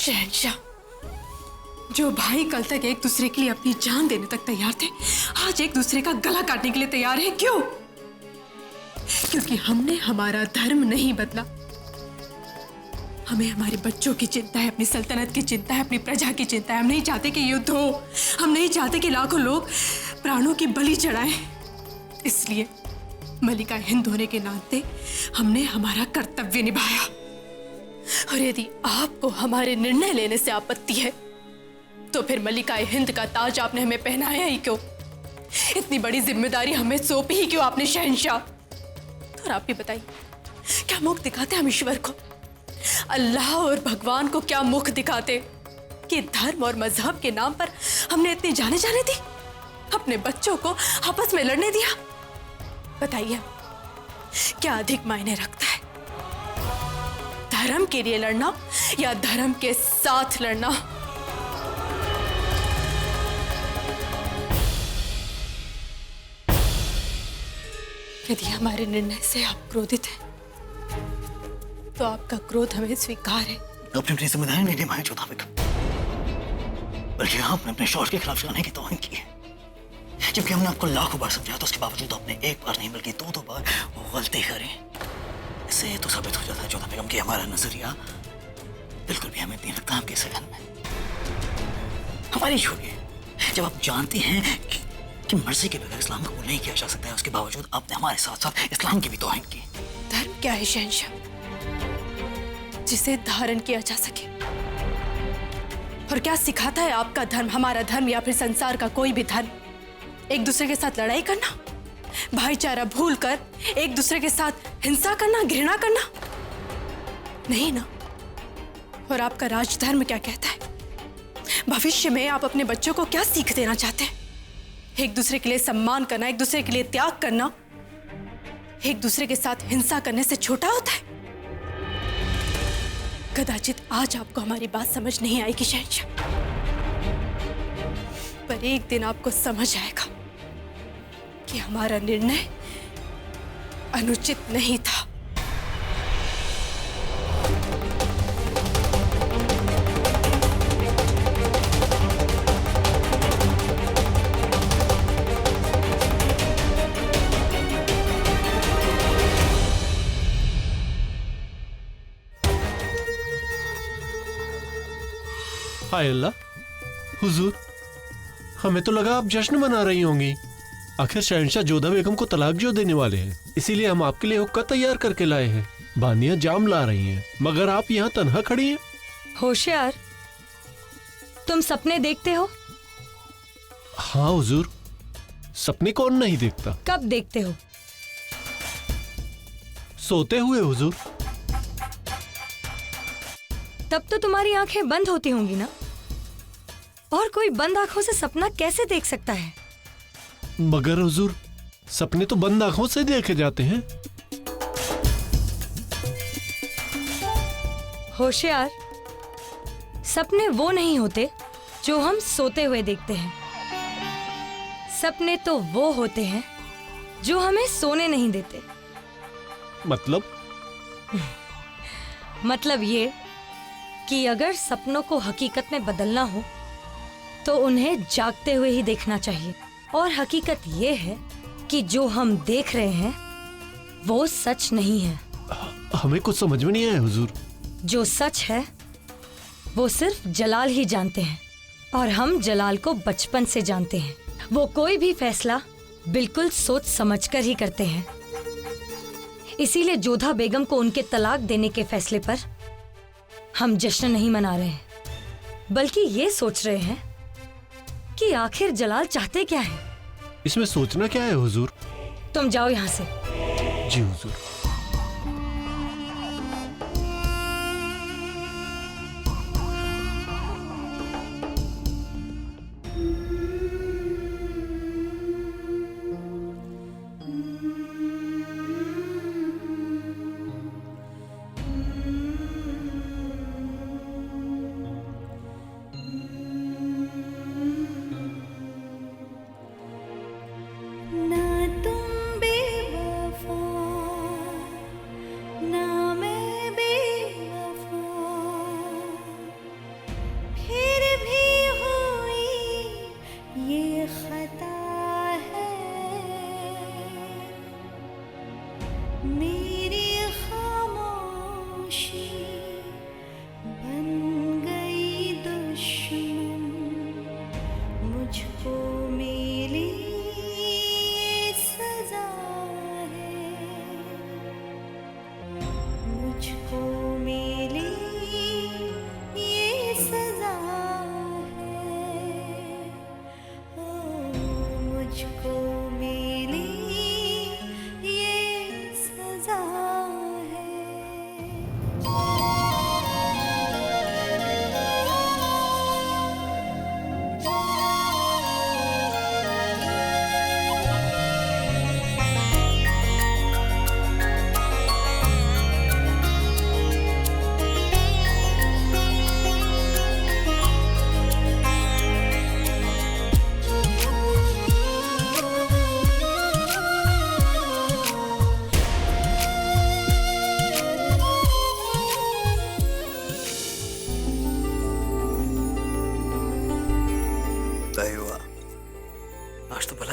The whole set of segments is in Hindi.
शहंशाह, जो भाई कल तक एक दूसरे के लिए अपनी जान देने तक तैयार थे, आज एक दूसरे का गला काटने के लिए तैयार हैं। क्यों? क्योंकि हमने हमारा धर्म नहीं बदला। हमें हमारे बच्चों की चिंता है, अपनी सल्तनत की चिंता है, अपनी प्रजा की चिंता है। हम नहीं चाहते कि युद्ध हो, हम नहीं चाहते कि लाखों लोग प्राणों की बलि चढ़ाएं। इसलिए मलिका हिंद होने के नाते हमने हमारा कर्तव्य निभाया। और यदि आपको हमारे निर्णय लेने से आपत्ति है तो फिर मलिका हिंद का ताज आपने हमें पहनाया ही क्यों? इतनी बड़ी जिम्मेदारी हमें सौंपी ही क्यों आपने शहंशाह? और आप भी बताइए, क्या मुख दिखाते हम ईश्वर को, अल्लाह और भगवान को क्या मुख दिखाते कि धर्म और मजहब के नाम पर हमने इतनी जाने दी, अपने बच्चों को आपस में लड़ने दिया? बताइए, क्या अधिक मायने रखता है, धर्म के लिए लड़ना या धर्म के साथ लड़ना? यदि हमारे निर्णय से आप क्रोधित हैं तो आपका क्रोध हमें स्वीकार है। आपने अपनी जिम्मेदारी नहीं निभाई जोधा बेगम, बल्कि आपने अपने शौहर के खिलाफ जाने की तौहीन की है। जबकि हमने आपको लाखों बार समझाया तो उसके बावजूद आपने एक बार नहीं बल्कि दो बार वो गलती करी। इससे तो साबित हो जाता है जोधा बेगम कि हमारा नजरिया बिल्कुल भी हमें नहीं लगता आपके सहन में। हमारी छोड़िए, जब आप जानते हैं कि मर्जी के बगैर इस्लाम कबूल नहीं किया जा सकता है, उसके बावजूद आपने हमारे साथ साथ इस्लाम की भी तौहीन की। धर्म क्या है शहंशाह जिसे धारण किया जा सके? और क्या सिखाता है आपका धर्म, हमारा धर्म या फिर संसार का कोई भी धर्म एक दूसरे के साथ लड़ाई करना, भाईचारा भूलकर एक दूसरे के साथ हिंसा करना, घृणा करना? नहीं ना। और आपका राजधर्म क्या कहता है? भविष्य में आप अपने बच्चों को क्या सीख देना चाहते हैं? एक दूसरे के लिए सम्मान करना, एक दूसरे के लिए त्याग करना, एक दूसरे के साथ हिंसा करने से छोटा होता है? कदाचित आज आपको हमारी बात समझ नहीं आएगी शहंशाह, पर एक दिन आपको समझ आएगा कि हमारा निर्णय अनुचित नहीं था। हाय अल्लाह, हुजूर, हमें तो लगा आप जश्न मना रही होंगी। आखिर शहंशाह जोधा बेगम को तलाक जो देने वाले हैं, इसीलिए हम आपके लिए हुक्का तैयार करके लाए हैं। बानियां जाम ला रही हैं, मगर आप यहाँ तन्हा खड़ी हैं। होशियार, तुम सपने देखते हो? हाँ हुजूर, सपने कौन नहीं देखता। कब देखते हो? सोते हुए हुजूर। तब तो तुम्हारी आंखें बंद होती होंगी ना? और कोई बंद आंखों से सपना कैसे देख सकता है? मगर हुजूर, सपने तो बंद आंखों से देखे जाते हैं। होशियार, सपने वो नहीं होते जो हम सोते हुए देखते हैं। सपने तो वो होते हैं जो हमें सोने नहीं देते। मतलब ये कि अगर सपनों को हकीकत में बदलना हो तो उन्हें जागते हुए ही देखना चाहिए। और हकीकत ये है कि जो हम देख रहे हैं वो सच नहीं है। हमें कुछ समझ में नहीं आया हुजूर। जो सच है वो सिर्फ जलाल ही जानते हैं, और हम जलाल को बचपन से जानते हैं। वो कोई भी फैसला बिल्कुल सोच समझकर ही करते हैं। इसीलिए जोधा बेगम को उनके तलाक देने के फैसले पर हम जश्न नहीं मना रहे हैं, बल्कि ये सोच रहे हैं कि आखिर जलाल चाहते क्या है। इसमें सोचना क्या है हुजूर? तुम जाओ यहाँ से। जी हुजूर।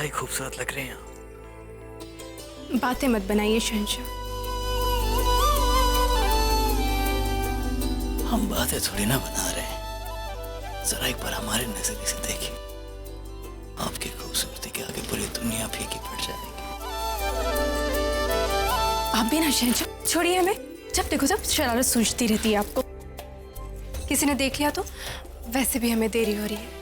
ही खूबसूरत लग रही हैं। बातें मत बनाइए शहंशाह। हम बातें थोड़ी ना बना रहे हैं, जरा एक बार हमारे नजरिए से देखिए, आपकी खूबसूरती के आगे पूरी दुनिया फीकी पड़ जाएगी। आप भी ना शहंशाह, छोड़िए हमें। जब देखो सब शरारत सूझती रहती है आपको। किसी ने देख लिया तो वैसे भी हमें देरी हो रही है।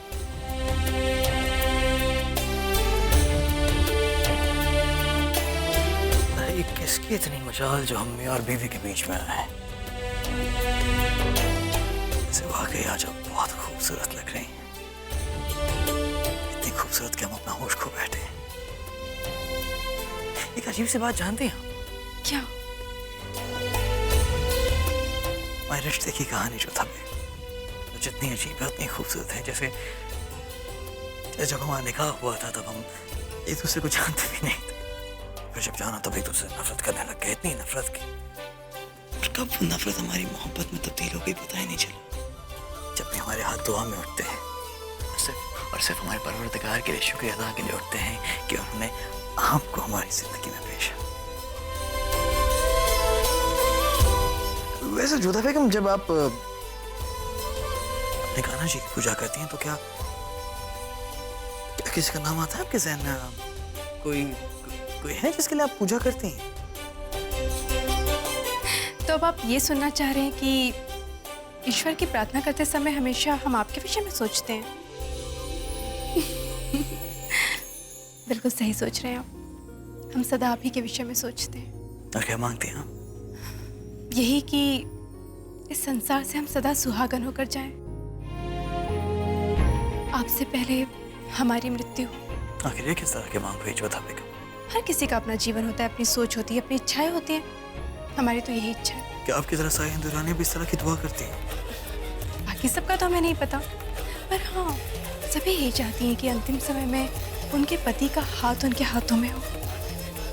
ये किसकी इतनी मजाल जो हम मियां और बीवी के बीच में आए? वैसे वाकई आज आप बहुत खूबसूरत लग रही हैं, इतनी खूबसूरत कि हम अपना होश खो बैठे हैं। एक अजीब सी बात जानते हैं आप? क्या? हमारे रिश्ते की कहानी जो था वो जितनी अजीब है उतनी खूबसूरत है। जैसे जब हमारा निकाह हुआ था तब हम एक दूसरे को जानते भी नहीं थे, फिर जब जाना तब एक दूसरे से नफरत करने लग गए, इतनी नफरत की। और कब वो नफरत हमारी मोहब्बत में तब्दील हो गई पता ही नहीं चला। जब भी हमारे हाथ दुआ में उठते हैं और सिर्फ हमारे परवरदिगार के लिए शुक्रिया अदा के लिए उठते हैं कि उन्होंने आपको हमारी जिंदगी में पेश। वैसे जोधा बेगम, जब आप अपने कान्हा जी की पूजा करती हैं तो क्या किसी का नाम आता है आपके ज़हन में? कोई है जिसके लिए आप पूजा करती हैं? तो अब आप ये सुनना चाह रहे हैं कि ईश्वर की प्रार्थना करते समय हमेशा हम आपके विषय में सोचते हैं? बिल्कुल सही सोच रहे हैं आप। हम सदा आप ही के विषय में सोचते हैं। और क्या मांगती हैं आप? यही कि इस संसार से हम सदा सुहागन होकर जाएं। आपसे पहले हमारी मृत्यु। आखिर ये किस तरह की मांग हुई जोधा बेगम? हर किसी का अपना जीवन होता है, अपनी सोच होती है, अपनी इच्छाएं होती हैं। हमारी तो यही इच्छा है। क्या आपकी तरह साई हिंदुरानी भी इस तरह की दुआ करती हैं? बाकी सबका तो हमें नहीं पता, पर हाँ, सभी यही चाहती हैं कि अंतिम समय में उनके पति का हाथ उनके हाथों में हो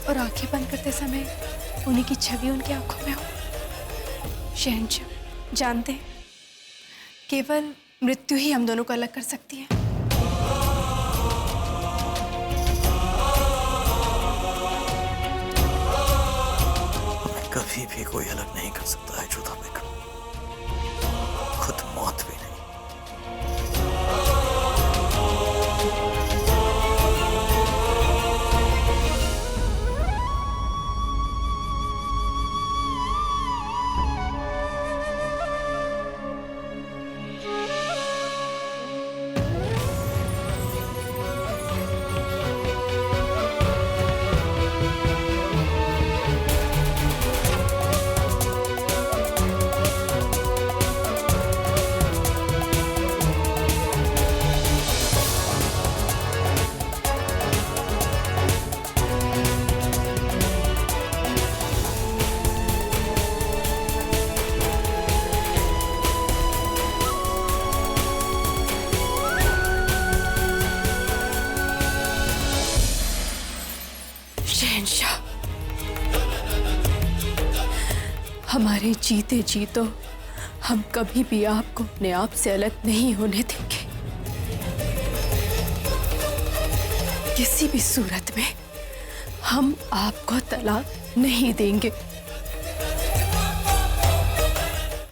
और आंखें बंद करते समय उन्हीं की छवि उनकी आंखों में हो। शहंशाह, जानते हैं, केवल मृत्यु ही हम दोनों को अलग कर सकती है। हमें कभी भी कोई अलग नहीं कर सकता है जोधा बेगम, खुद मौत भी नहीं। शहंशाह, हमारे जीते जी तो हम कभी भी आपको अपने आप से अलग नहीं होने देंगे। किसी भी सूरत में हम आपको तलाक नहीं देंगे।